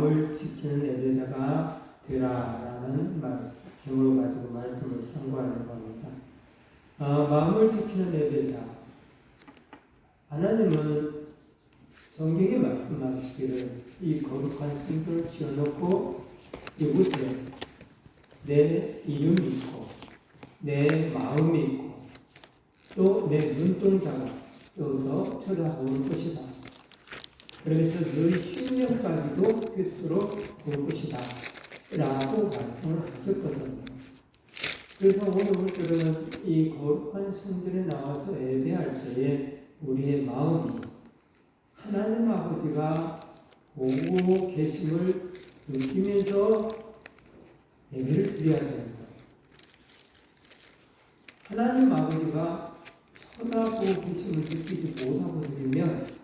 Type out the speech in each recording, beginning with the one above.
마음을 지키는 예배자가 되라라는 제목을 가지고 말씀을 상고하려고 합니다. 마음을 지키는 예배자. 하나님은 성경에 말씀하시기를 이 거룩한 성전을 지어놓고 이곳에 내 이름이 있고 내 마음이 있고 또 내 눈동자가 여기서 쳐다보는 것이다. 그래서 너희 심령까지도 그토록 볼 것이다 라고 말씀을 하셨거든요. 그래서 오늘부터는 이 거룩한 성전에 나와서 예배할 때에 우리의 마음이 하나님 아버지가 보고 계심을 느끼면서 예배를 드려야 됩니다. 하나님 아버지가 쳐다보고 계심을 느끼지 못하고 드리면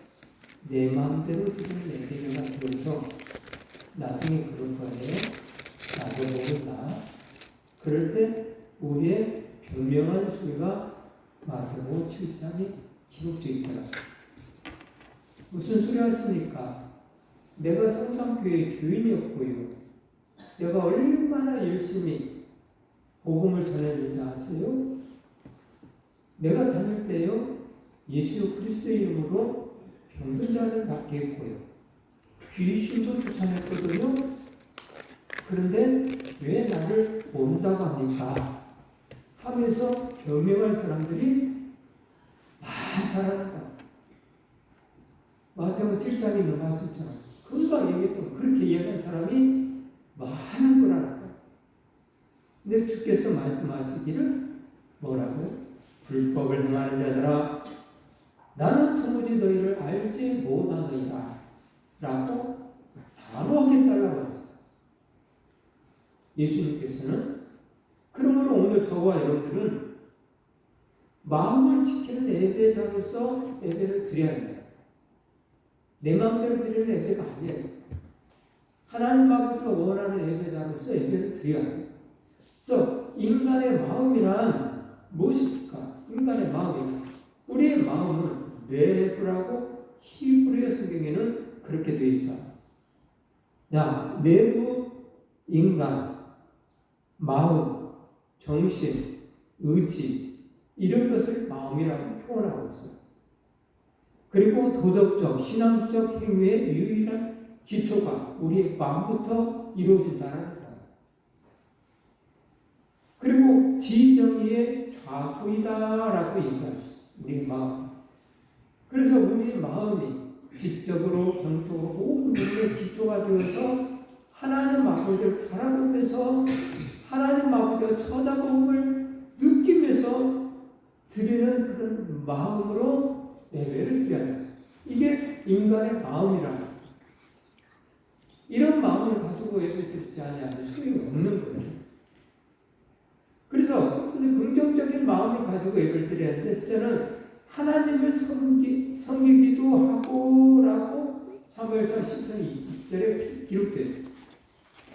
내 마음대로 드리는 예배가 되어서 나중에 그럴 거예요. 나도 모른다. 그럴 때 우리의 변명한 소리가 마태복음 7장에 기록되어 있더라. 무슨 소리 하십니까? 내가 성삼교회 교인이었고요. 내가 얼마나 열심히 복음을 전했는지 아세요? 내가 다닐 때요, 예수 그리스도의 이름으로 병든 자를 낫게 했고요. 귀신도 쫓아냈거든요. 그런데 왜 나를 모른다고 합니까? 하면서 변명할 사람들이 많다라는 거예요. 마태복음 7장에 있는 말씀처럼 금방 얘기했던 그렇게 이야기한 사람이 많은 거라는 거예요. 근데 주께서 말씀하시기를 뭐라고요? 불법을 행하는 자들아 나는 도무지 너희를 알지 못하느니라 라고 단호하게 잘라버렸어요. 예수님께서는 그러므로 오늘 저와 여러분들은 마음을 지키는 예배자로서 예배를 드려야 합니다. 내 마음대로 드리는 예배가 아니에요. 하나님 아버지가 원하는 예배자로서 예배를 드려야 합니다. 그래서 인간의 마음이란 무엇입니까? 인간의 마음이란 우리의 마음은 내부라고 히브리어 성경에는 그렇게 되어 있어요. 야, 내부 인간, 마음, 정신, 의지 이런 것을 마음이라고 표현하고 있어요. 그리고 도덕적, 신앙적 행위의 유일한 기초가 우리의 마음부터 이루어진다는 거예요. 그리고 지정의의 좌소이다라고 얘기하셨어요. 우리의 마음. 그래서 우리의 마음이 지적으로, 정적으로 모든 부분의 기초가 되어서 하나님 아버지를 바라보면서 하나님 아버지가 쳐다봄을 느끼면서 드리는 그런 마음으로 예배를 드려야 해요. 이게 인간의 마음이라. 이런 마음을 가지고 예배 드리지 않으면 소용이 없는 거예요. 그래서 조금 긍정적인 마음을 가지고 예배를 드려야 하는데 저는 하나님을 섬기기도 하고 라고 사무엘상 10장 20절에 기록되어 있어요.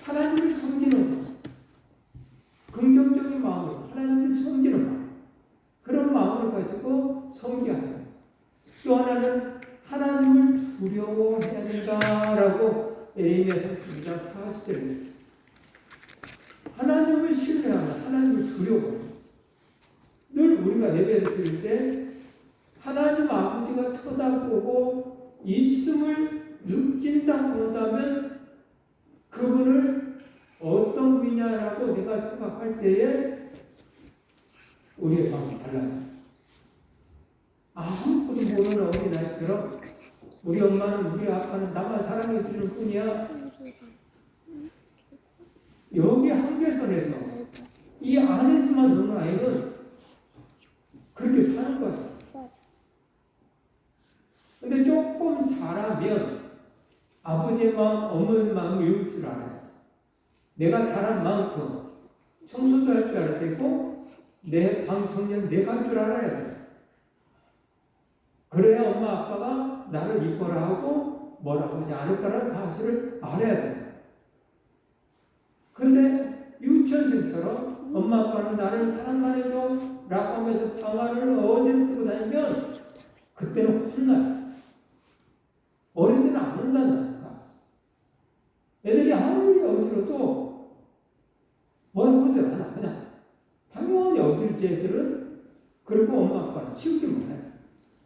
하나님을 섬기는 것. 긍정적인 마음으로 하나님을 섬기는 마음. 그런 마음을 가지고 섬겨야 해요. 또 하나는 하나님을 두려워해야 된다라고 에레미야 32장 40절에 하나님을 신뢰하면 하나님을 두려워해요. 늘 우리가 예배를 드릴 때 하나님 아버지가 쳐다보고 있음을 느낀다고 한다면 그분을 어떤 분이냐라고 내가 생각할 때에 우리의 마음이 달라요. 아무것도 모르는 어린아이처럼 우리 엄마는 우리 아빠는 나만 사랑해 주는 뿐이야. 여기 한계선에서 이 안에서만 노는 아이는 그렇게 사는 거예요. 근데 조금 자라면 아버지의 마음, 어머니 마음을 이을 줄 알아요. 내가 자란 만큼 청소도 할 줄 알아야 되고 내 방 정리는 내가 할 줄 알아야 돼요. 그래야 엄마 아빠가 나를 이뻐라 하고 뭐라고 하지 않을 거라는 사실을 알아야 돼요. 그런데 유치원생처럼 엄마 아빠는 나를 사랑만 해줘 라고 하면서 방아를 어디 들고 다니면 그때는 혼나요. 어릴 때는 안 혼난다니까. 형제들은 그리고 엄마 아빠는 치우지 못해.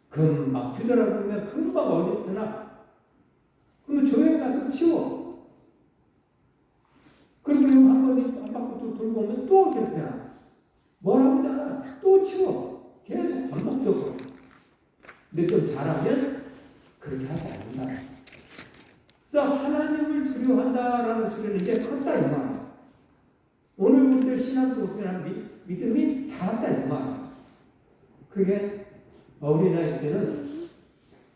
금방 뒤돌아보면 금방 어딨구나. 그러면 조용히 가서 치워. 그리고 한 바퀴 또 돌고 오면 또 그렇게 뭐라고 하잖아. 또 치워. 계속 반복적으로. 근데 좀 잘하면 그렇게 하지 않는다. 그래서 하나님을 두려워한다라는 소리는 이제 컸다 이 말이야. 오늘 우리들 신앙적으로 믿음이 자랐다 이 말이야. 그게 어린아이 때는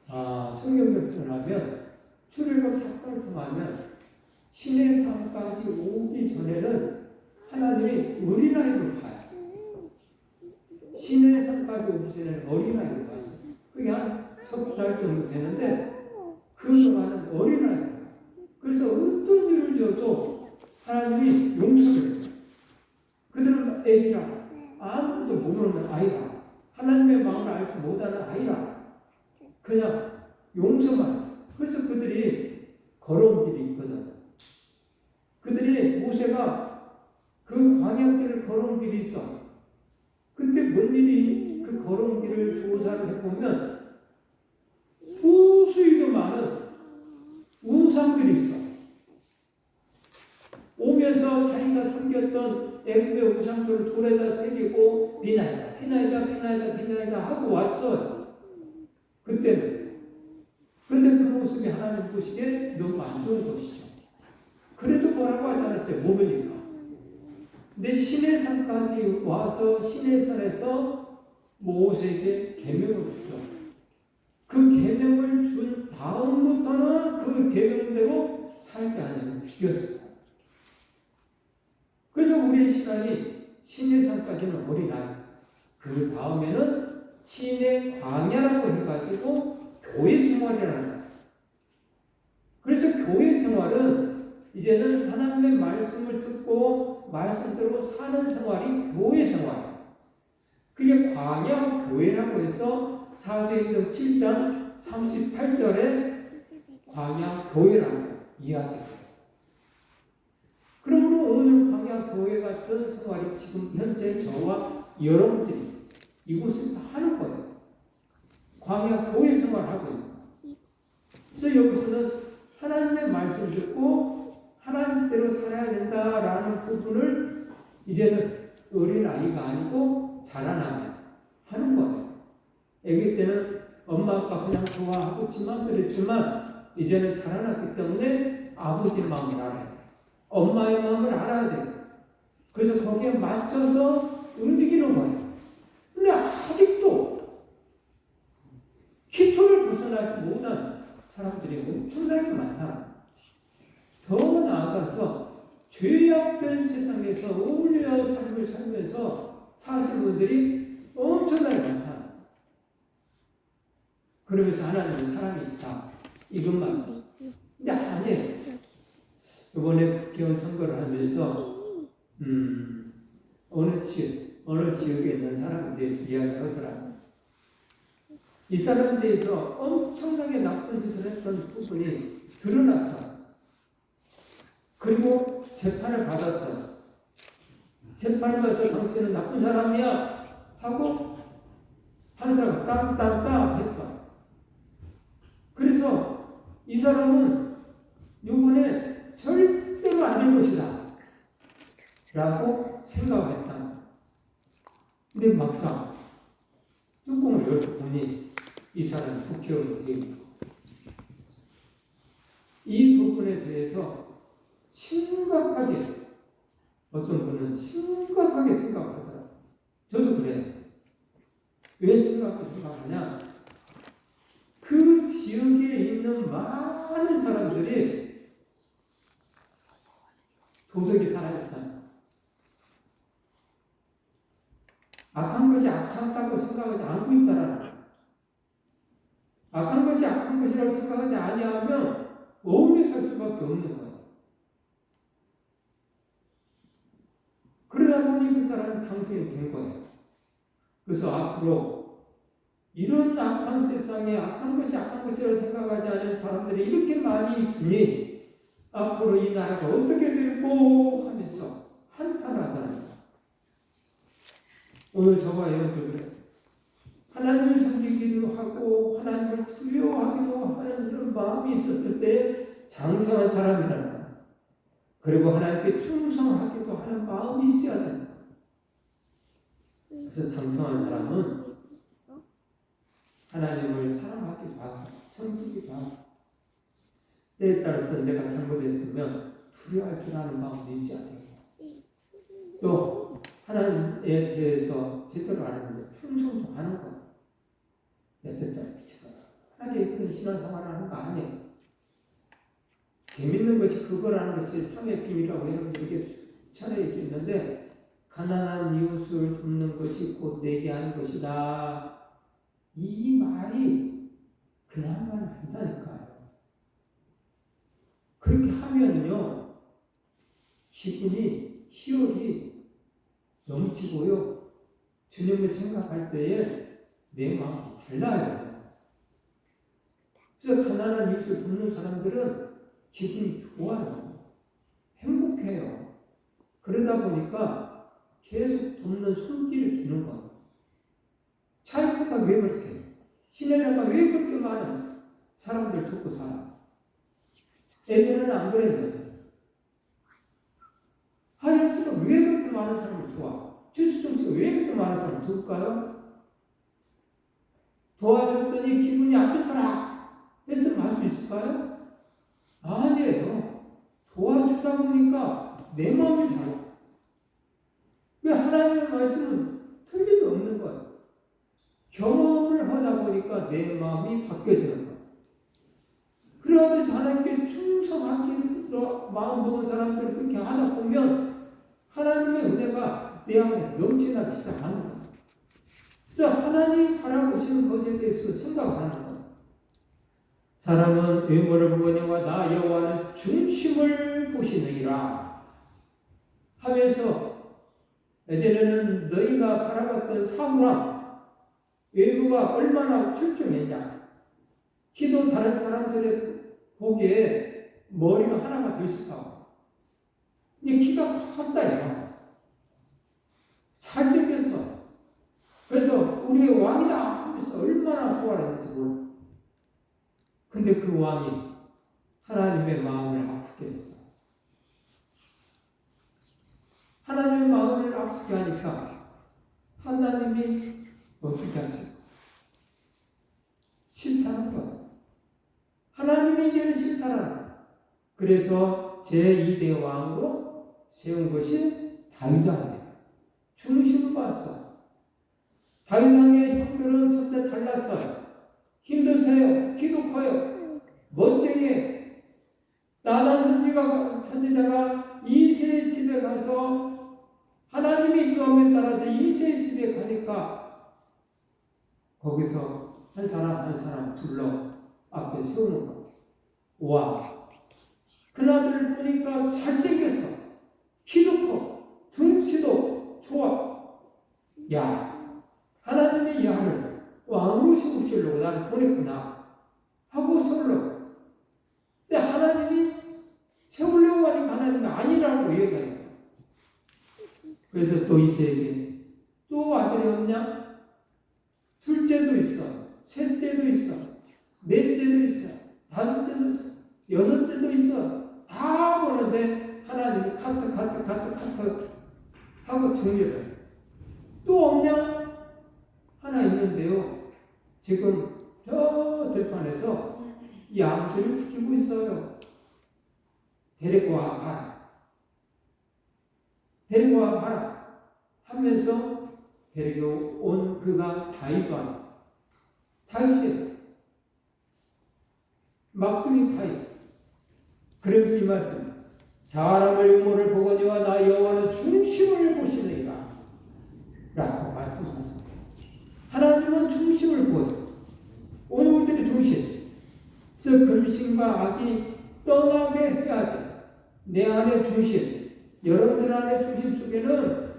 성경을 통하면 출애굽 사건을 통하면 신의 삶까지 오기 전에는 하나님이 어린아이로 봐요. 신의 삶까지 오기 전에는 어린아이로 봤어요. 그게 한 3달 정도 되는데 그 동안은 어린아이. 그래서 어떤 일을 지어도 하나님이 용서를 했어요. 그들은 애기라. 아무것도 모르는 아이라. 하나님의 마음을 알지 못하는 아이라. 그냥 용서만. 그래서 그들이 걸어온 길이 있거든. 그들이 모세가 그 광야길을 걸어온 길이 있어. 근데 뭔 일이 그 걸어온 길을 조사를 해보면 무수히도 많은 우상들이 있어. 오면서 자기가 섬겼던 애굽의 우상들을 돌에다 새기고 비나이다 하고 왔어. 그때는. 근데 그 모습이 하나님 보시기에 너무 안 좋은 것이죠. 그래도 뭐라고 하지 않았어요. 모르니까. 근데 신의 산까지 와서 신의 산에서 모세에게 계명을 주죠. 그 계명을 준 다음부터는 그 계명대로 살지 않으면 죽였어요. 그래서 우리의 신앙이 신의 산까지는 어린아이, 그 다음에는 신의 광야라고 해가지고 교회 생활이라는 거예요. 그래서 교회 생활은 이제는 하나님의 말씀을 듣고 말씀대로 사는 생활이 교회 생활. 그게 광야 교회라고 해서 사도행전 7장 38절에 광야 교회라고 이야기해요. 그러므로 오늘 광야 교회 같은 생활이 지금 현재 저와 여러분들이 이곳에서 하는 거예요. 광야 교회 생활하고 있는. 그래서 여기서는 하나님의 말씀을 듣고 하나님대로 살아야 된다라는 부분을 이제는 어린아이가 아니고 자라나면 하는 거예요. 아기 때는 엄마 아빠 그냥 좋아하고 지만 그랬지만 이제는 자라났기 때문에 아버지의 마음을 알아야 돼요. 엄마의 마음을 알아야 돼요. 그래서 거기에 맞춰서 움직이는 거예요. 근데 아직도 기초를 벗어나지 못한 사람들이 엄청나게 많다. 더 나아가서 죄악된 세상에서 어울려 삶을 살면서 사실 분들이 엄청나게 많다. 그러면서 하나님은 사랑이 있다. 이것만. 근데 아니에요. 이번에 국회의원 선거를 하면서 어느 지역에 있는 사람에 대해서 이야기를 하더라고요. 이 사람에 대해서 엄청나게 나쁜 짓을 했던 부분이 드러났어요. 그리고 재판을 받았어요. 재판을 받아서 당신은 나쁜 사람이야 하고 판사가 땅땅땅 했어. 그래서 이 사람은 이번에 절대로 안 될 것이다 라고 생각했다. 근데 막상 뚜껑을 열고 보니 이 사람이 국회의원이 되고 이 부분에 대해서 심각하게 어떤 분은 심각하게 생각하더라고요. 저도 그래요. 왜 심각하게 생각하냐? 그 지역에 있는 많은 사람들이 도덕이 살아있다. 악한 것이 악하다고 생각하지 않고 있다라는 거예요. 악한 것이 악한 것이라고 생각하지 아니하면 어울려 살 수밖에 없는 거예요. 그러다 보니 그 사람은 당선이 된 거예요. 그래서 앞으로 이런 악한 세상에 악한 것이 악한 것이라고 생각하지 않은 사람들이 이렇게 많이 있으니 앞으로 이 나라가 어떻게 될고 하면서 한탄하다는 거예요. 오늘 저와 여러분들 하나님을 섬기기도 하고 하나님을 두려워하기도 하는 그런 마음이 있었을 때 장성한 사람이라는 거예요. 그리고 하나님께 충성하기도 하는 마음이 있어야 됩니다. 그래서 장성한 사람은 하나님을 사랑하기도 하고 섬기기도 하고 때에 따라서 내가 잘못했으면 두려워할 줄 아는 마음이 있어야 돼요. 또 하나님에 대해서 제대로 아는데 충성도 하는 거예요. 내 뜻대로 편하게 그런 신앙생활 하는 거 아니에요. 재밌는 것이 그거라는 것이 삶의 비밀이라고 여러분들에게 차례 얘기했는데 가난한 이웃을 돕는 것이 곧 내게 하는 것이다. 이 말이 그냥만 한다니까요. 그렇게 하면요 기분이 희열이 넘치고요 주님을 생각할 때에 내 마음이 달라요. 그래서 가난한 이웃을 돕는 사람들은 기분이 좋아요. 행복해요. 그러다 보니까 계속 돕는 손길을 드는 거예요. 차이프가 왜 그렇게 시내가가 왜 그렇게 많은 사람들 돕고 살아? 예전에는 안 그랬는데 하이라스가 왜 그렇게 많은 사람을 도와? 최수종 왜 그렇게 많은 사람을 도울까요? 도와줬더니 기분이 안 좋더라 했으면 할 수 있을까요? 아니에요. 도와주다 보니까 내 마음이 달라. 그 하나님의 말씀은 틀림이 없는 거예요. 경험을 하다 보니까 내 마음이 바뀌어지는 거예요. 그러듯이 하나님께 충성하기로 마음 먹은 사람들 그렇게 하다 보면 하나님의 은혜가 내 안에 넘치나기 시작하는 거예요. 그래서 하나님 바라보시는 것에 대해서 생각하는 거예요. 사람은 외모를 보거니와 나 여호와는 중심을 보시느니라 하면서 예전에는 너희가 바라봤던 사물함 외모가 얼마나 출중했냐. 키도 다른 사람들의 보기에 머리가 하나가 더 있을까. 근데 키가 컸다 야. 잘생겼어. 그래서 우리의 왕이다 하면서 얼마나 좋아했는지 몰라. 근데 그 왕이 하나님의 마음을 아프게 했어. 하나님의 마음을 아프게 하니까 하나님이 어떻게 하세요? 싫다는 거예요. 하나님이 이제는 싫다는 거예요. 그래서 제2대 왕으로 세운 것이 다윗 왕이에요. 중심을 봤어. 다윗 왕의 형들은 전부 다 잘났어요. 힘도 세요. 키도 커요. 멋쟁이. 나단 선지자가 이새의 집에 가서 하나님의 인도함에 따라서 이새의 집에 가니까 거기서 한 사람 불러 앞에 세우는 거예요. 와. 그나들을 보니까 잘생겼어. 키도 커. 등치도 좋아. 야, 하나님의 야를 왕으로 세우시려고 나를 보냈구나 하고 세우려고. 근데 하나님이 세우려고 하니까 하나님이 아니라고 얘기하는 거예요. 그래서 또 이새에게 또 아들이 없냐? 둘째도 있어. 셋째도 있어. 넷째도 있어. 다섯째도 있어. 여섯째도 있어. 다 보는데 하나님이 카트 하고 정리를 해요. 또 없냐? 하나 있는데요. 지금 저 들판에서 양들을 지키고 있어요. 데리고 와봐라. 데리고 와봐라. 하면서 데리고 온 그가 다윗이에요. 막둥이 다윗. 그러면서 이 말씀. 사람의 외모를 보거니와 나 여호와는 중심을 보시느니라. 라고 말씀하셨어요. 하나님은 중심을 보여요. 오늘 우리들의 중심. 그래서 근심과 악이 떠나게 해야 돼. 내 안의 중심. 여러분들 안의 중심 속에는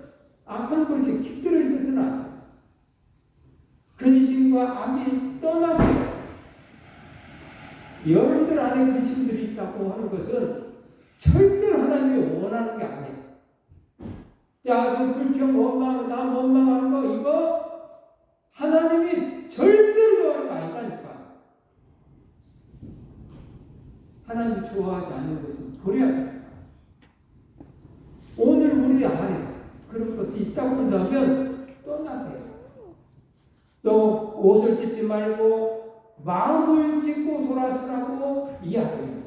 악한 것이 깃들어 있어서는 안 돼. 근심과 악이 떠나게 해요. 여러분들 안에 근심들이 있다고 하는 것은 절대로 하나님이 원하는 게 아니에요. 자, 그 불평, 원망, 남 원망하는 거 찢다고 한다면 떠나게. 또 옷을 찢지 말고 마음을 찢고 돌아서라고 이야기해요.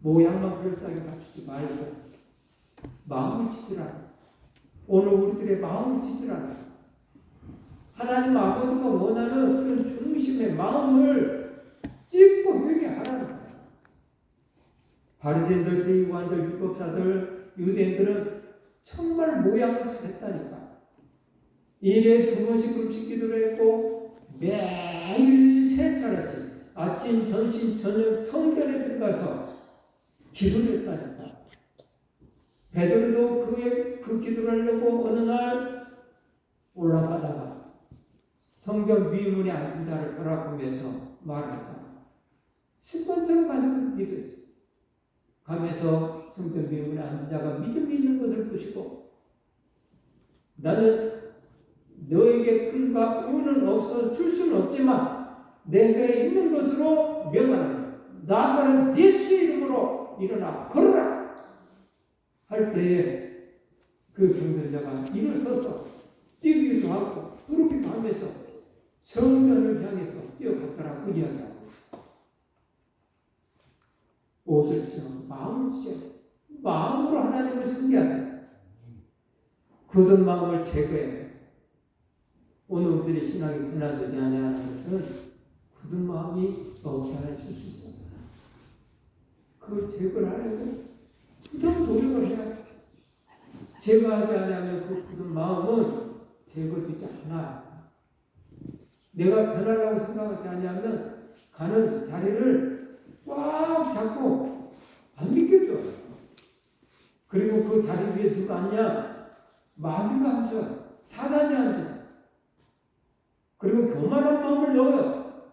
모양만 그럴싸하게 갖추지 말고 마음을 찢으라. 오늘 우리들의 마음을 찢으라. 하나님 아버지가 원하는 그런 중심의 마음을 찢고 회개하라는 거예요. 바리새인들, 세리관들, 율법사들, 유대인들은 정말 모양을 잘했다니까. 일에 2번씩 금식 기도를 했고 매일 3차례씩 아침, 점심, 저녁 성전에 들어가서 기도를 했다니까. 베드로도 그 기도를 하려고 어느 날 올라가다가 성전 위문에 앉은 자를 바라보면서 말하자. 10번처럼 가서 기도했어요. 가면서 성전 위문에 앉은 자가 믿음이 있는 것을 보시고 나는 너에게 금과 은은 없어 줄 수는 없지만 내게 있는 것으로 명하노니 나사렛 예수의 이름으로 일어나 걸어라 할 때에 그 병들자가 일어서서 뛰기도 하고 부르기도 하면서 성전을 향해서 뛰어갔더라고 이야기하고 있어요. 옷을 찢어 마음을 찢어 마음으로 하나님을 섬겨야 굳은 마음을 제거해. 오늘 우리들의 신앙이 변화되지 않냐는 것은 굳은 마음이 없다는 수 있습니다. 그걸 제거를 하려고 굳은 노력을 해야 돼. 제거하지 않으면 그 굳은 마음은 제거되지 않아요. 내가 변하려고 생각하지 않으면 가는 자리를 꽉 잡고 안 믿겨줘요. 그리고 그 자리 위에 누가 앉냐? 마귀가 앉아. 사단이 앉아. 그리고 교만한 마음을 넣어요.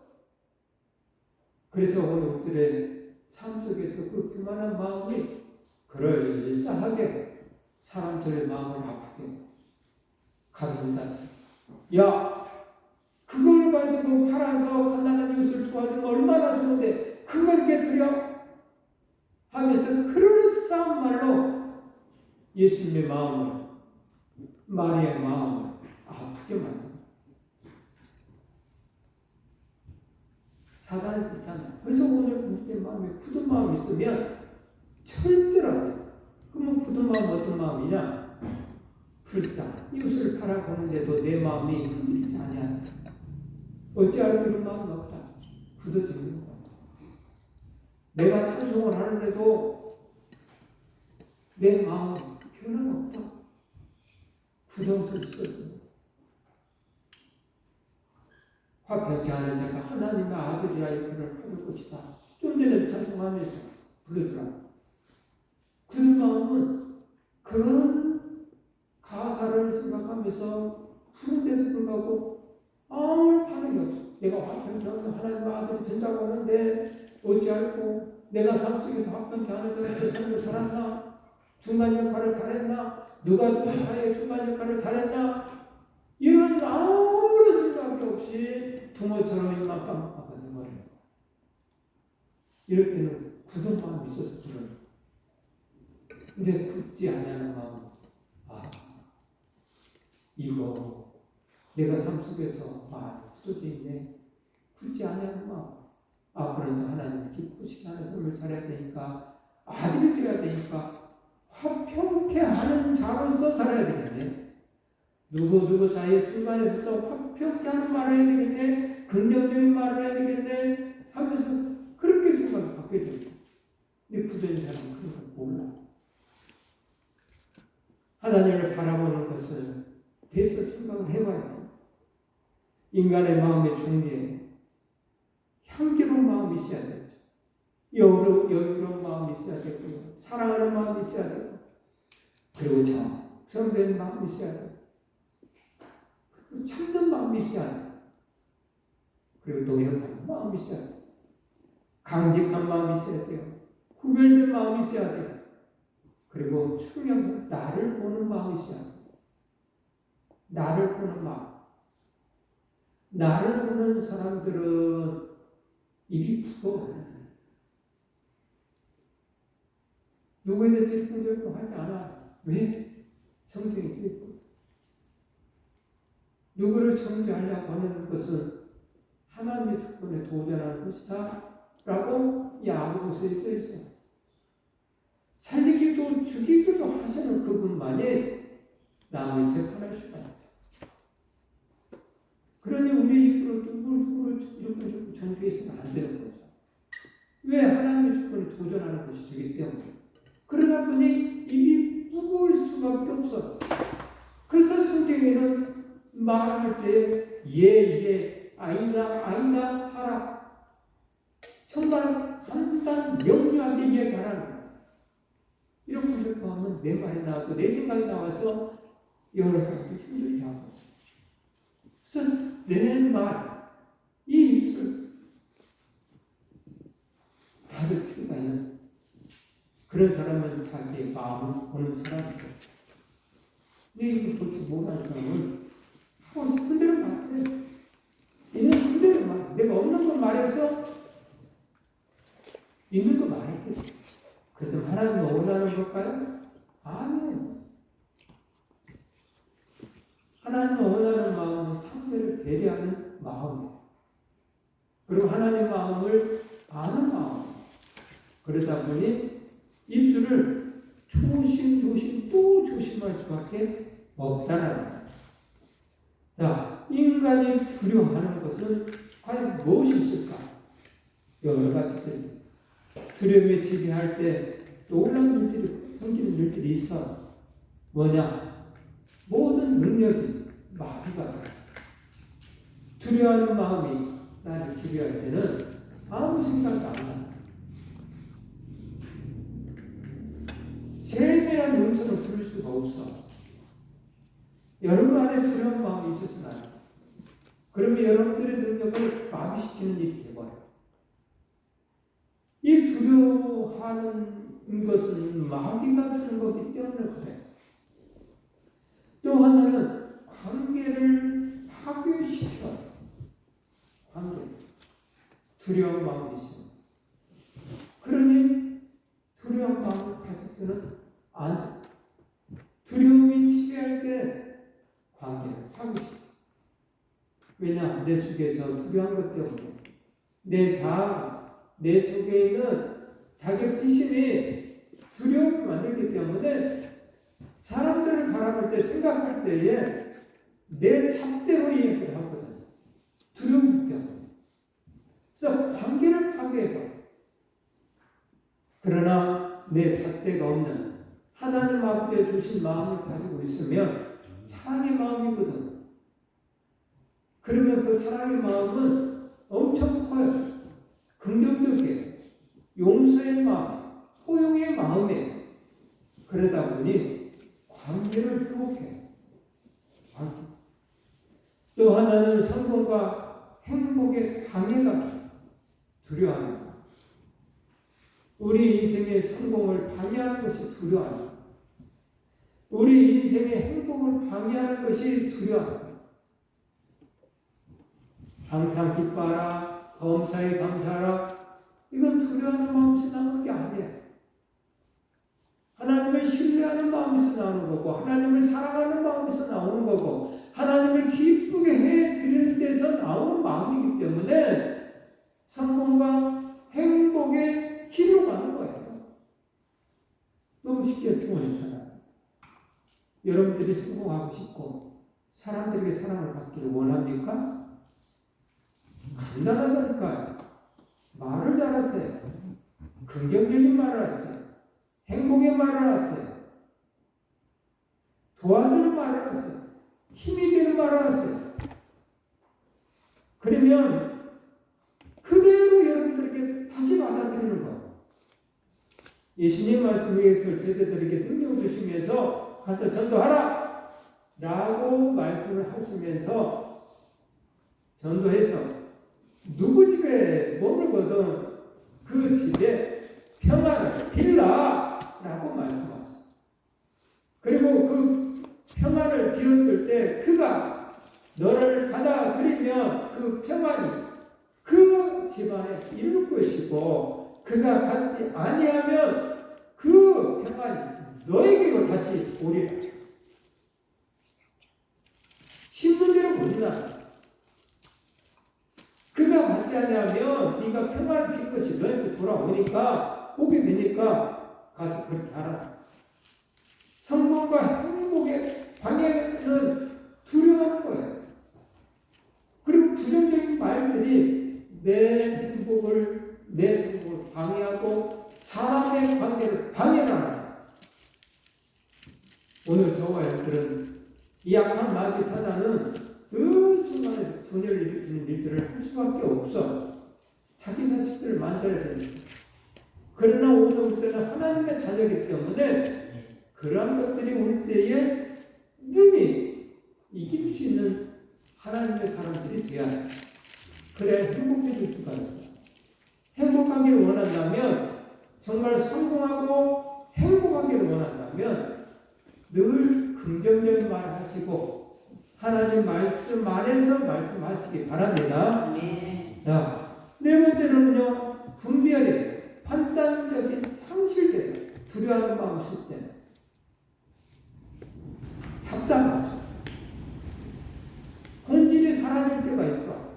그래서 오늘 우리들의 삶 속에서 그 교만한 마음이 그럴싸하게 사람들의 마음을 아프게 가둔다. 야, 그걸 가지고 팔아서 가난한 이웃을 도와주면 얼마나 좋은데 그걸 깨뜨려? 하면서 그럴싸한 말로 예수님의 마음을, 마리아의 마음을 아프게 만듭니다. 사단이 그렇잖아요. 그래서 오늘 우리의 마음에 굳은 마음이 있으면 절대로 안 돼요. 그러면 굳은 마음 어떤 마음이냐? 불쌍. 이웃을 바라보는데도 내 마음이 흔들리지 않냐? 어찌하여 이런 마음이 없다. 굳어지는 거야. 내가 찬송을 하는데도 내 마음 변화가 없다. 굳어져 있었어. 화평케 하는 자가 하나님의 아들이라 이끌을 받을 것이다. 좀 전에 찬송하면서 부르더라. 그 마음은 그런 가사를 생각하면서 부른데도 불구하고 아무런 반응이 없어. 내가 화평케 하는 하나님의 아들이 된다고 하는데 어찌할꼬 내가 삶 속에서 화평케 하는 자가 제 삶을 살았나? 중간 역할을 잘했나? 누가 누구 사이에 중간 역할을 잘했나? 이런 아무런 생각이 없이 붕어처럼 입만 깜빡하고 생활해요. 이럴 때는 굳은 마음이 있어서 그래요. 근데 굳지 않냐는 마음. 이거 내가 삶 속에서 굳어져 있네. 굳지 않냐는 마음. 앞으로도 하나님 기쁘시게 하는 삶을 살아야 되니까 아들이 되어야 되니까 화평케 하는 자로서 살아야 되겠네. 누구 사이에 중간에 서서 화평케 하는 말을 해야 되겠네. 긍정적인 말을 해야 되겠네. 하면서 그렇게 생각이 바뀌어져요. 근데 굳은 사람은 그런 걸 몰라. 하나님을 바라보는 것을 대해서 생각을 해봐야 돼요. 인간의 마음의 종류에 향기로운 마음이 있어야 되죠. 여유로운 마음이 있어야 되고요. 사랑하는 마음이 있어야 되고 그리고 정성된 마음이 있어야 되고 참는 마음이 있어야 돼요. 그리고 노력하는 마음이 있어야 돼요. 강직한 마음이 있어야 돼요. 구별된 마음이 있어야 돼요. 그리고 중요한 나를 보는 마음이 있어야 돼요. 나를 보는 마음. 나를 보는 사람들은 입이 부러워요. 누구에 대해 질풍절풍 하지 않아. 왜? 성경이 쓰였고. 누구를 정죄하려고 하는 것은 하나님의 주권에 도전하는 것이다. 라고 이 아고보서에 써 있어요. 살리기도 죽이기도 하시는 그분만이 남을 재판할 수가 있다. 그러니 우리 입으로 누구를 이렇게 정죄해서는 안 되는 거죠. 왜? 하나님의 주권에 도전하는 것이 되기 때문에. 그러다 보니 입이 무거울 수밖에 없어. 그래서 성경에는 말할 때 예, 아니다 하라. 정말 간단 명료하게 이야기하라는 거야. 이렇게 하면 내 말이 나오고 내 생각이 나와서 여러 사람도 힘들게 하고. 그래서 내 말, 이 입술을 닫을 필요가 있는 그런 사람은 자기의 마음을 보는 사람이죠. 근데 이거 그렇게 못하는 사람은 하고 싶은 대로 말해. 있는 그대로 말해. 내가 없는 거 말해서 있는 거 말할게. 그래서 하나님은 원하는 걸까요? 아니에요. 하나님은 원하는 마음은 상대를 배려하는 마음이에요. 그리고 하나님의 마음을 아는 마음. 그러다 보니 입술을 조심 또 조심할 수밖에 없다는 거예요. 자, 인간이 두려워하는 것은 과연 무엇이 있을까? 여러 가지들. 두려움에 지배할 때 놀라운 일들이 생기는 일들이 있어. 뭐냐? 모든 능력이 마비가 돼. 두려워하는 마음이 나를 지배할 때는 아무 생각도 안 나. 세밀한 음성을 들을 수가 없어. 여러분 안에 두려운 마음이 있어서는 안 돼. 그러면 여러분들의 능력을 마비시키는 일이 되어버려요. 이 두려워하는 것은 마귀가 주는 거기 때문에 그래요. 또 하나는 관계를 파괴시켜요. 관계. 두려운 마음이 있어요. 그러니 두려운 마음을 가져서는 안 돼. 두려움이 지배할 때 관계를 파괴시켜. 왜냐? 내 속에서 두려운 것 때문에 내 자아, 내 속에 있는 자격지심이 두려움을 만들기 때문에 사람들을 바라볼 때, 생각할 때에 내 잣대로 이야기를 하거든요. 두려움 때문에. 그래서 관계를 파괴해봐. 그러나 내 잣대가 없는 하나님 앞에 주신 마음을 가지고 있으면 사랑의 마음이거든. 그러면 그 사랑의 마음은 엄청 커요. 긍정적이에요. 용서의 마음, 포용의 마음이에요. 그러다 보니 관계를 회복해요. 또 하나는 성공과 행복의 방해가 두려워합니다. 우리 인생의 성공을 방해하는 것이 두려워합니다. 우리 인생의 행복을 방해하는 것이 두려워합니다. 항상 기뻐하라, 범사에 감사하라. 이건 두려워하는 마음에서 나오는 게 아니에요. 하나님을 신뢰하는 마음에서 나오는 거고, 하나님을 사랑하는 마음에서 나오는 거고, 하나님을 기쁘게 해드리는 데서 나오는 마음이기 때문에 성공과 행복의 길로 가는 거예요. 너무 쉽게 표현했잖아요. 여러분들이 성공하고 싶고 사람들에게 사랑을 받기를 원합니까? 간단하다니까요. 말을 잘하세요. 긍정적인 말을 하세요. 행복의 말을 하세요. 도와주는 말을 하세요. 힘이 되는 말을 하세요. 그러면 그대로 여러분들에게 다시 받아들이는 거예요. 예수님 말씀에서 제자들에게 능력을 주시면서 가서 전도하라! 라고 말씀을 하시면서 전도해서 누구 집에 머물거든 그 집에 평안을 빌라! 라고 말씀하셨어요. 그리고 그 평안을 빌었을 때 그가 너를 받아들이면 그 평안이 그 집안에 이룰 것이고 그가 받지 아니하면 그 평안이 너에게로 다시 오리라. 심는 대로 못나. 그가 받지 않으면 네가 평안을 빌 것이 너에게 돌아오니까 오게 되니까 가서 그렇게 하라. 성공과 행복의 방향은 두려워하는 거예요. 그리고 부정적인 말들이 내 행복을, 내 성공을 방해하고 사람의 관계를 방해하는. 오늘 저와 여러분들은 이 악한 마귀 사단은 늘 중간에서 분열을 일으키는 일들을 할 수밖에 없어. 자기 자식들을 만들어야 됩니다. 그러나 오늘 우리 때는 하나님의 자녀이기 때문에 그러한 것들이 우리 때에 능히 이길 수 있는 하나님의 사람들이 되어야 돼. 그래야 행복해질 수가 있어. 행복하기를 원한다면, 정말 성공하고 행복하기를 원한다면 늘 긍정적인 말을 하시고 하나님 말씀 안에서 말씀하시기 바랍니다. 네. 자, 네 번째로는요, 분별이 판단력이 상실돼요. 두려워하는 마음이 있을 때는 답답하죠. 본질이 사라질 때가 있어.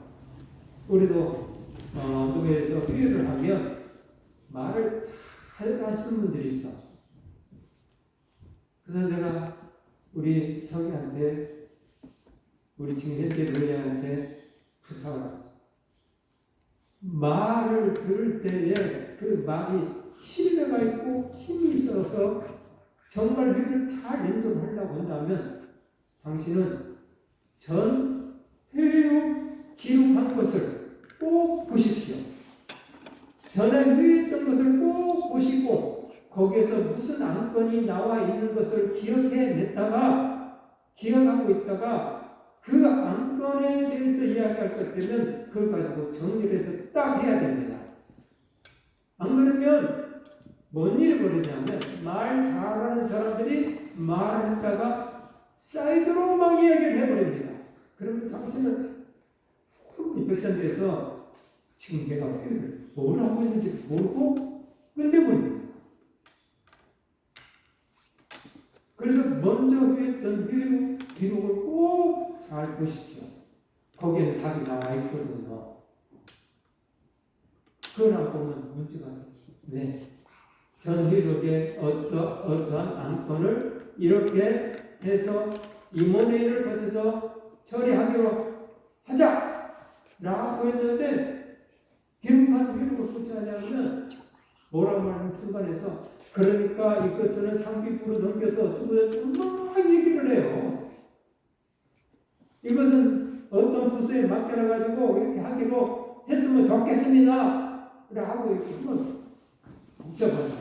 우리도 교회에서 회의를 하면 말을 잘 하시는 분들이 있어. 그래서 내가 우리 성희한테, 우리 지금 현재 노예한테 부탁을 하죠. 말을 들을 때에 그 말이 신뢰가 있고 힘이 있어서 정말 회의를 잘 인도하려고 한다면 당신은 전 회의로 기록한 것을 꼭 보십시오. 전에 회의했던 것을 꼭 보시고 거기에서 무슨 안건이 나와 있는 것을 기억하고 있다가 그 안건에 대해서 이야기할 것 되면 그걸 가지고 정리를 해서 딱 해야 됩니다. 안 그러면 뭔 일이 벌어지냐면 말 잘하는 사람들이 말했다가 사이드로 막 이야기를 해버립니다. 그러면 당신은 백산돼서 지금 내가 회의를 뭘 하고 있는지 모르고 끝내버립니다. 그래서 먼저 회의했던 회의 기록을 꼭 잘 보십시오. 거기에는 답이 나와 있거든요. 그걸 안 보면 문제가 네. 전 회의록에 어떠한 안건을 이렇게 해서 임원회의를 거쳐서 처리하기로 하자라고 했는데 기록한 회의록을 보지 않으면 뭐라고 말하는 중간에서 그러니까 이것을 상비부로 넘겨서 두고 막 얘기를 해요. 이것은 어떤 부서에 맡겨놔가지고 이렇게 하기로 했으면 좋겠습니다. 라고 이렇게 한번 복잡하죠.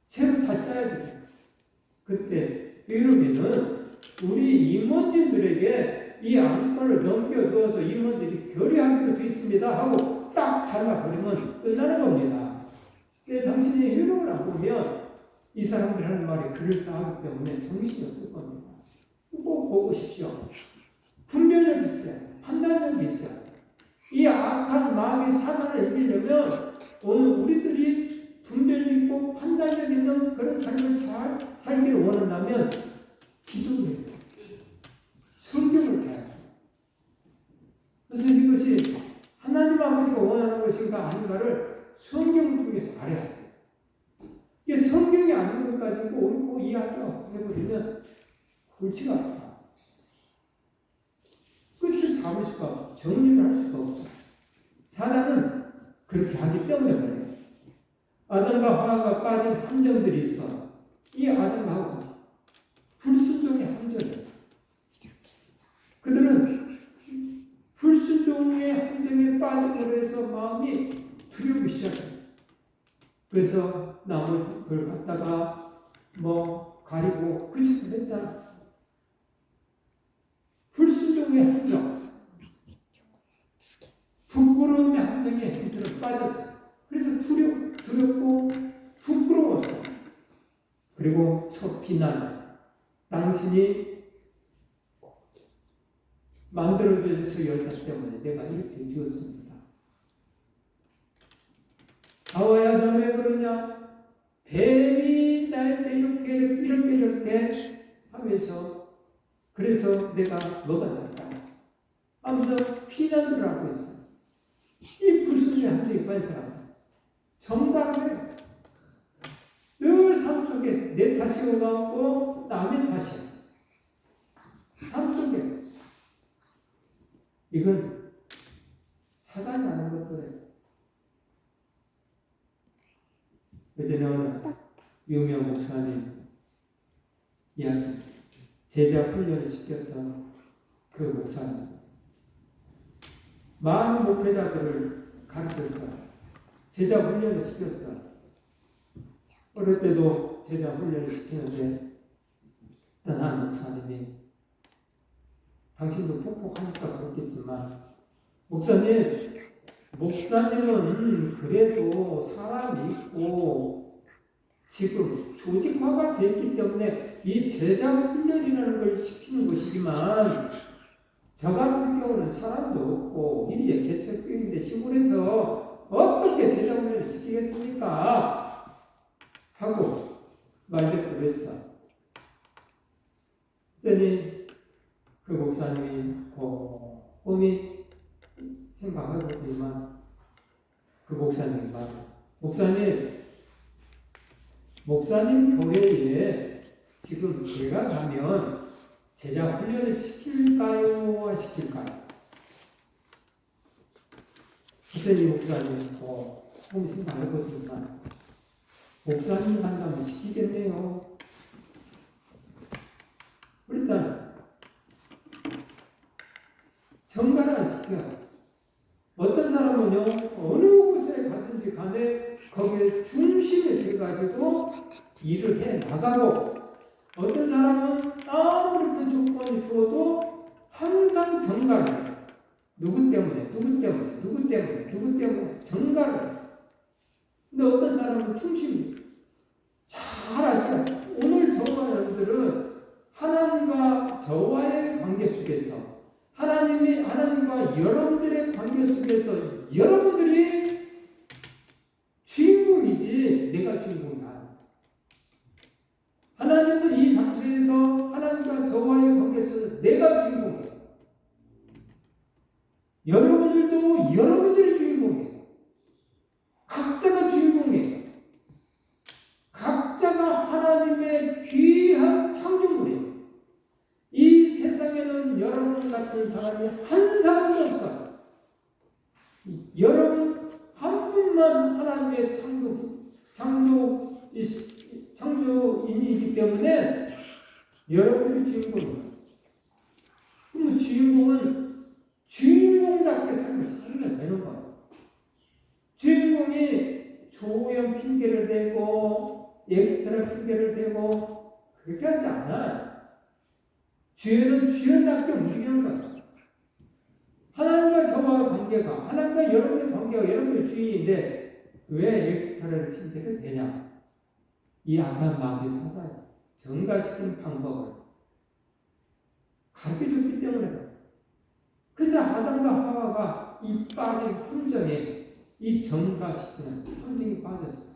새로 다 짜야 돼요. 그때 의료비는 우리 임원진들에게 이 안건을 넘겨두어서 임원들이 결의하기로 되어 있습니다 하고 딱 잘라버리면 끝나는 겁니다. 근데 당신이 회의록을 안 보면 이 사람들 하는 말이 그럴싸하기 때문에 정신이 없을 겁니다. 꼭 보십시오. 분별력이 있어요. 판단력이 있어요. 이 악한 마귀 사단을 이기려면 오늘 우리들이 분별력 있고 판단력 있는 그런 삶을 살기를 원한다면 기도를 해요. 성경을 봐요. 그래서 이것이 하나님 아버지가 원하는 것인가 아닌가를 성경을 통해서 알아야 돼요. 이게 성경이 아닌 것 가지고 옳고 이해해버리면 골치가 아파요. 끝을 잡을 수가 없어. 정리를 할 수가 없어. 사단은 그렇게 하기 때문에 그래요. 아담과 하와가 빠진 함정들이 있어. 이 아담과 하와 불순종의 함정이에요. 그들은 불순종의 함정에 빠짐으로 해서 마음이 두려우기 시작해요. 그래서 나무를 갖다가 가리고 그 짓을 했잖아. 불순종의 함정, 부끄러움의 함정에 그들은 빠졌어요. 그래서 두렵고 부끄러웠어. 그리고 첫 비난, 당신이 만들어준 저 여자 때문에 내가 이렇게 되었습니다. 하와야 너 왜 그러냐? 뱀이 나한테 이렇게 하면서 그래서 내가 먹어놨다 하면서 피난을 하고 있어. 이 불순종의 함정에 빠진 사람 정답을 늘 삶 속에 내 탓이 오가고 남의 탓이야. 삶 속에 이건 사단이 하는 것들이에요. 예전에 어느 유명 목사님 이야기, 제자 훈련을 시켰던 그 목사님, 많은 목회자들을 가르쳤어. 제자 훈련을 시켰어. 어릴 때도 제자 훈련을 시키는데 어떤 한 목사님이, 당신도 폭폭하니까 그렇겠지만, 목사님은 그래도 사람이 있고 지금 조직화가 됐기 때문에 이 제자 훈련이라는 걸 시키는 것이지만, 저 같은 경우는 사람도 없고 일일이 개척교회인데 시골에서 어떻게 제자 훈련을 시키겠습니까? 하고 말대꾸를 했어. 그랬더니 그 목사님이 꼼꼼히 생각하고 있지만 그 목사님이 말해, 목사님 교회에 지금 제가 가면 제자 훈련을 시킬까요? 안 시킬까요? 그랬더니 목사님이 꼼꼼히 생각해보지만 목사님 간다면 시키겠네요. 일단 정가를 안 시켜. 어떤 사람은요, 어느 곳에 가든지 간에 거기에 중심이 돼가지고 일을 해 나가고, 어떤 사람은 아무리 큰 조건이 주어도 항상 정가를 해요. 누구 때문에 정가를 해요. 근데 어떤 사람은 중심이 잘 아시죠? 오늘 저와 여러분들은 하나님과 저와의 관계 속에서, 하나님과 여러분들의 관계 속에서 여러분들이 주인공이지 내가 주인공이 아니야. 하나님은 이 장소에서 하나님과 저와의 관계 속에서 내가 주인공이에요. 여러분들도 여러분들이 주인공이에요. 각자가 주인공이에요. 각자가 하나님의 귀한 창조물이에요. 이 세상에는 여러분 같은 사람이 한 사람도 없어요. 여러분 한 분만 하나님의 창조인이기 때문에 여러분이 주인공이에요. 그러면 주인공은 주인공답게 살면 되는 거예요. 주인공이 조연 핑계를 대고 엑스트라 핑계를 대고 그렇게 하지 않아요. 주연은 주연답게 움직이는 거예요. 하나님과 저와 관계가, 하나님과 여러분의 관계가 여러분의 주인인데 왜 엑스트라를 핑계를 대냐? 이 악한 마귀의 사과예요. 정가시키는 방법을 가르쳐줬기 때문에 그래요. 그래서 아담과 하와가 이 빠진 함정에, 이 정가시키는 함정에 빠졌어요.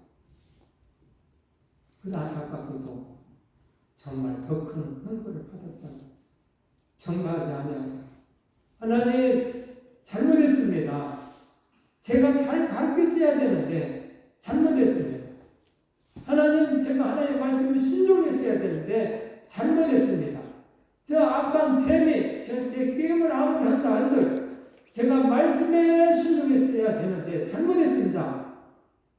그래서 안타깝게도 정말 더 큰 형벌을 받았잖아요. 정가하지 아니하고, 하나님 잘못했습니다. 제가 잘 가르쳤어야 되는데 잘못했습니다. 하나님, 제가 하나님의 말씀을 순종했어야 되는데 잘못했습니다. 저 악한 뱀이 저한테 게임을 아무리 한다 한들 제가 말씀에 순종했어야 되는데 잘못했습니다.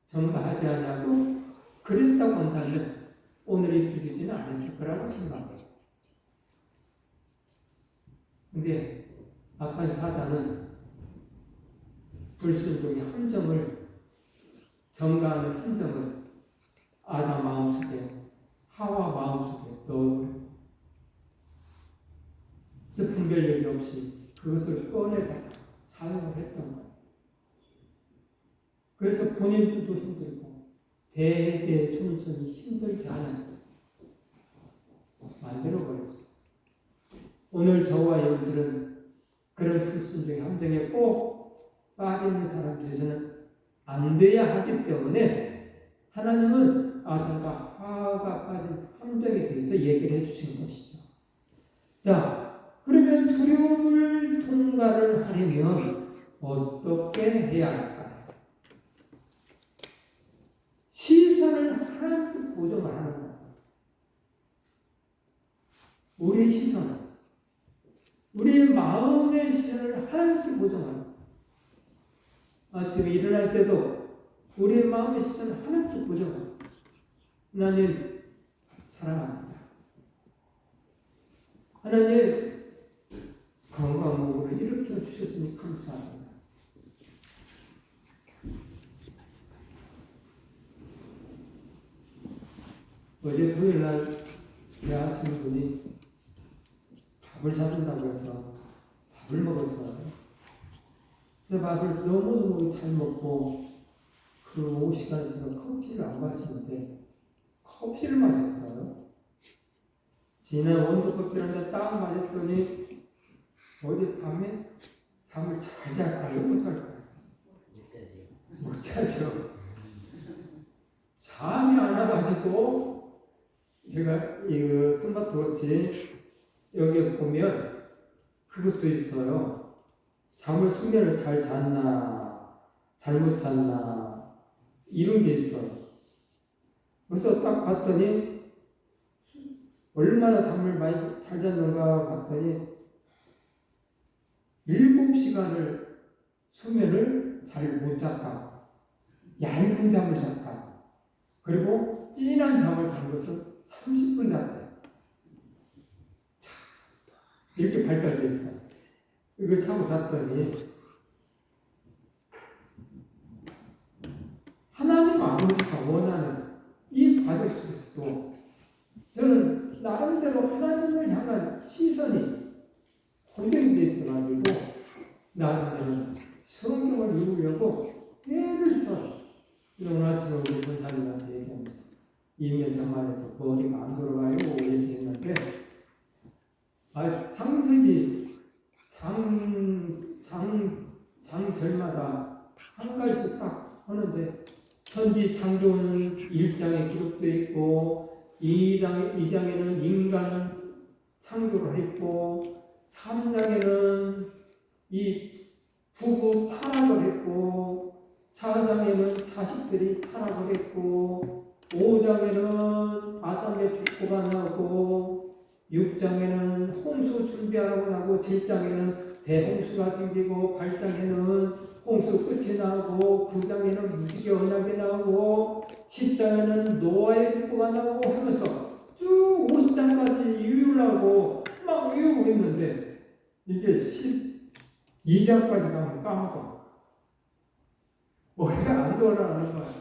정가하지 않냐고 그랬다고 한다면 오늘 이 기도지는 않았을 거라고 생각해요. 근데 악한 사단은 불순종의 함정을, 정가하는 함정을 아담 마음속에, 하와 마음속에 넣어버려요. 그래서 분별력이 없이 그것을 꺼내다가 사용을 했던 거예요. 그래서 본인들도 힘들고 대대손손이 힘들게 하는 만들어버렸어요. 오늘 저와 여러분들은 그런 불순종의 함정에 꼭 빠지는 사람들에서는 안 돼야 하기 때문에 하나님은 아담과 하와가 빠진 함정에 대해서 얘기를 해주신 것이죠. 자, 그러면 두려움을 통과를 하려면 어떻게 해야 할까요? 시선을 하나님께 고정을 하는 거예요. 우리의 시선, 우리의 마음의 시선을 하나님께 고정하는 거예요. 아침에 일어날 때도 우리의 마음의 시선을 하나님께 고정하는 거예요. 하나님 사랑합니다. 하나님 건강한 몸으로 일으켜 주셨으니 감사합니다. 어제 토요일날 대하신 분이 밥을 사준다고 해서 밥을 먹었어요. 제 밥을 너무너무 잘 먹고 그 오후 시간에 제가 커피를 안 마시는데 커피를 마셨어요. 진한 원두커피를 한잔 딱 마셨더니 어젯밤에 잠을 잘 잘까요? 못 잘까요? 못 자죠. 잠이 안 와가지고 제가 이 스마트워치 여기에 보면 그것도 있어요. 수면을 잘 잤나 잘못 잤나 이런 게 있어요. 그래서 딱 봤더니 얼마나 잠을 많이 잘 잤는가 봤더니 7시간을 수면을 잘 못 잤다. 얇은 잠을 잤다. 그리고 진한 잠을 잔 것은 30분 잤다. 참, 이렇게 발달되어 있어요. 이걸 차고 잤더니 하나님 아버지가 원하는 이 과정 속에서도 저는 나름대로 하나님을 향한 시선이 고정이 되어 있어가지고 나름대로 성경을 읽으려고 애를 써요. 오늘 아침에 우리 권사님한테 얘기하면서 이면 장만해서 머리가 안 돌아가요 얘기했는데 창세기 장절마다 한 가지씩 딱 하는데 천지 창조는 1장에 기록되어 있고 2장에는 인간 창조를 했고 3장에는 이 부부 타락을 했고 4장에는 자식들이 타락을 했고 5장에는 아담의 죽고가 나오고 6장에는 홍수 준비하라고 나오고 7장에는 대홍수가 생기고 8장에는 홍수 끝이 나오고 9장에는 무지개 언약이 나오고 10장에는 노아의 불보가 나오고 하면서 쭉 50장까지 유율하고 막 외우고 있는데 이게 12장까지 가면 까먹어. 머리가 안 돌아가는 거야.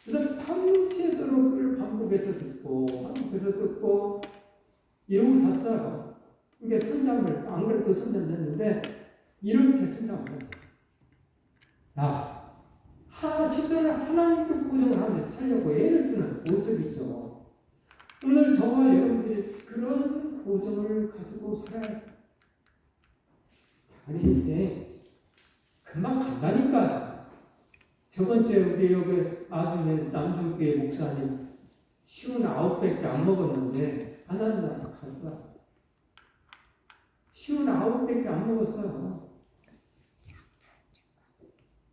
그래서 밤새도록 그걸 반복해서 듣고 이러고 잤어요. 이게 선잠을 안 그래도 선잠 잤는데 이렇게 선잠을 했어요. 시선을 하나님께 고정을 하면서 살려고 애를 쓰는 모습이죠. 오늘 저와 여러분들이 그런 고정을 가지고 살아야 돼요. 다른 인생 금방 간다니까요. 저번 주에 우리 여기 아주에 남주교회 목사님 59배밖에 안 먹었는데 하나님 나한테 갔어요. 59배밖에 안 먹었어요.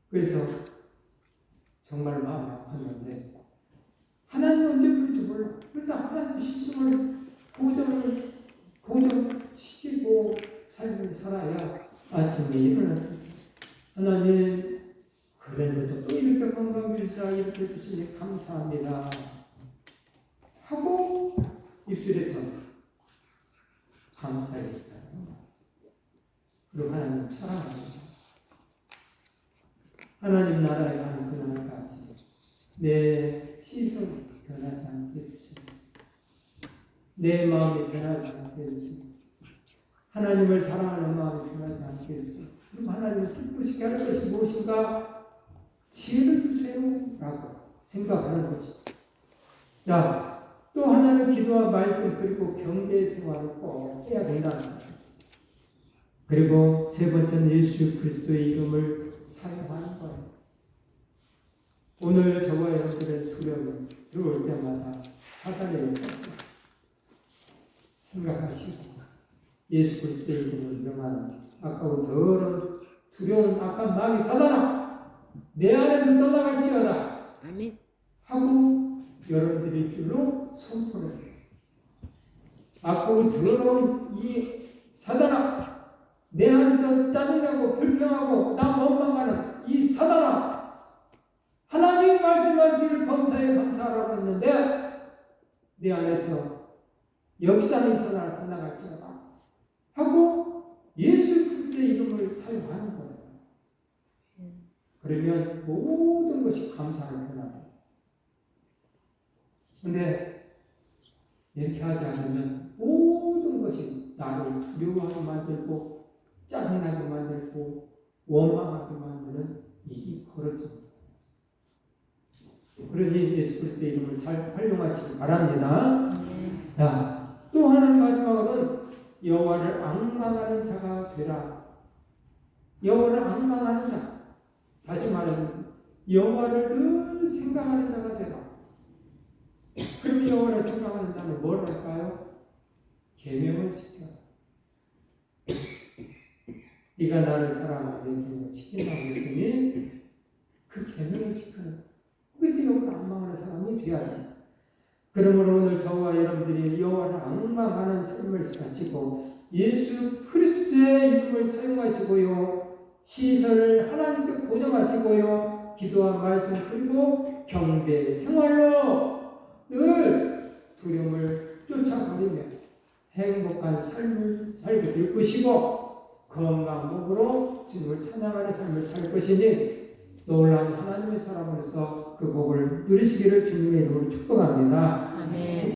그래서 정말 마음이 아팠는데 하나님 언제 부를지 몰라. 그래서 하나님 시심을 고정시키고 삶을 살아야 아침에 일어날 때 하나님 그래도 또 이렇게 건강주사 이렇게 해주시니 감사합니다 하고 입술에서 감사했다. 그리고 하나님 사랑합니다. 하나님 나라에 가는 그날까지 내 시선이 변하지 않게 해주시고 내 마음이 변하지 않게 해주시고 하나님을 사랑하는 마음이 변하지 않게 해주시고 그럼 하나님을 기쁘시게 하는 것이 무엇인가 지혜를 주세요 라고 생각하는 거지. 또 하나는 기도와 말씀 그리고 경배 생활을 꼭 해야 된다는 거죠. 그리고 세 번째는 예수 그리스도의 이름을 사용하는 거예요. 오늘 저와 여러분들의 두려움은 들어올 때마다 사단의 역사 생각하시고 예수 그리스도의 이름을 명하는 아까운 더러운 두려운 악한 마귀 사단아 내 안에서 떠나갈지어다 아멘. 하고 여러분들의 줄로 선포를 해요. 악하고 더러운 이 사단아 내 안에서 짜증나고 불평하고 나 원망하는 이 사단아 하나님 말씀하실 범사에 감사하라고 했는데 내 안에서 역사의 사단을 떠나갈지어다 하고 예수 그리스도의 이름을 사용하는 거예요. 그러면 모든 것이 감사를 변합니다. 그런데 이렇게 하지 않으면 모든 것이 나를 두려워하게 만들고 짜증나게 만들고 원망하게 만드는 일이 벌어집니다. 그러니 예수 그리스도의 이름을 잘 활용하시기 바랍니다. 자, 또 하나는 마지막으로는 여호와를 앙망하는 자가 되라. 여호와를 앙망하는 자. 다시 말하면 여호와를 늘 생각하는 자가 되라. 그럼 여호와를 생각하는 자는 뭘 할까요? 계명을 지켜라. 네가 나를 사랑하며 내 계명을 지킨다고 했으니 그 계명을 지켜라. 그래서 여호와를 앙망하는 사람이 되어야 된다. 그러므로 오늘 저와 여러분들이 여호와를 앙망하는 삶을 사시고 예수 그리스도의 이름을 사용하시고요. 시설을 하나님께 고정하시고요. 기도와 말씀 그리고 경배 생활로 늘 두려움을 쫓아버리며 행복한 삶을 살게 될 것이고 건강한 몸으로 주님을 찬양하는 삶을 살 것이니 놀라운 하나님의 사람으로서 그 복을 누리시기를 주님의 이름으로 축복합니다. 아멘.